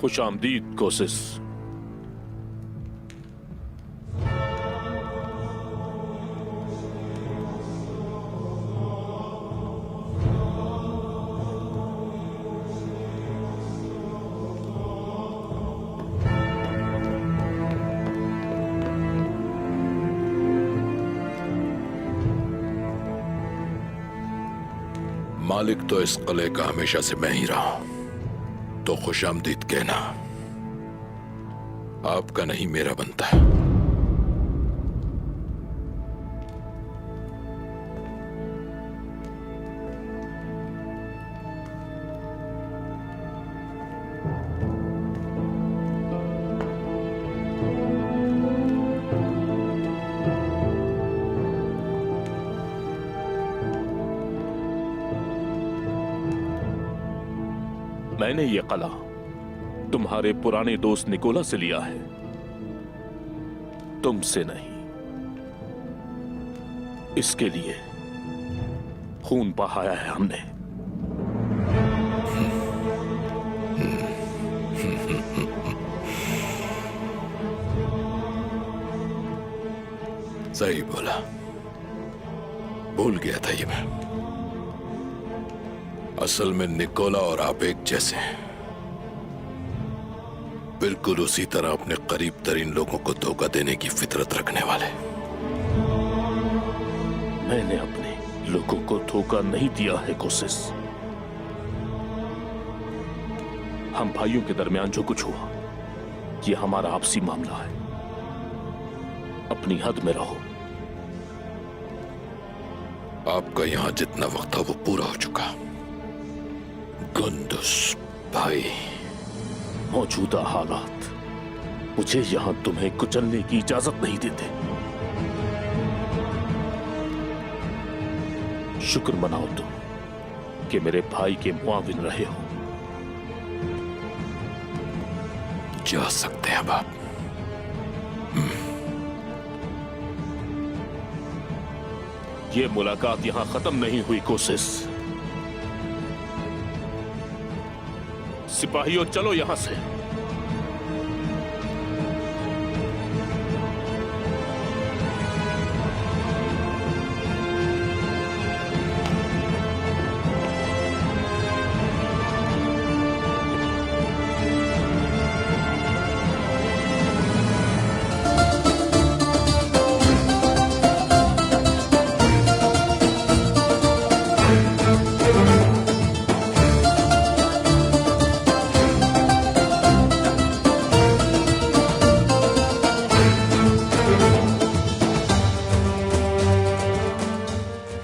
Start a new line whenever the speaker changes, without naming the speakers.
खुशामदीद कोसिस।
मालिक तो इस किले का हमेशा से मैं ही रहा हूं, तो खुशामदीद कहना आपका नहीं मेरा बनता है।
मैंने ये कला तुम्हारे पुराने दोस्त निकोला से लिया है, तुमसे नहीं। इसके लिए खून बहाया है हमने।
सही बोला, भूल गया था ये मैं। असल में निकोला और आप एक जैसे हैं, बिल्कुल उसी तरह अपने करीब तरीन लोगों को धोखा देने की फितरत रखने वाले।
मैंने अपने लोगों को धोखा नहीं दिया है कोसिस। हम भाइयों के दरमियान जो कुछ हुआ, ये हमारा आपसी मामला है। अपनी हद में रहो।
आपका यहां जितना वक्त था वो पूरा हो चुका। गुंदुस भाई,
मौजूदा हालात मुझे यहां तुम्हें कुचलने की इजाजत नहीं देते। शुक्र मनाओ तुम कि मेरे भाई के मुआविन रहे हो।
जा सकते हैं अब आप।
ये मुलाकात यहां खत्म नहीं हुई कोसिस। सिपाहियों, चलो यहां से।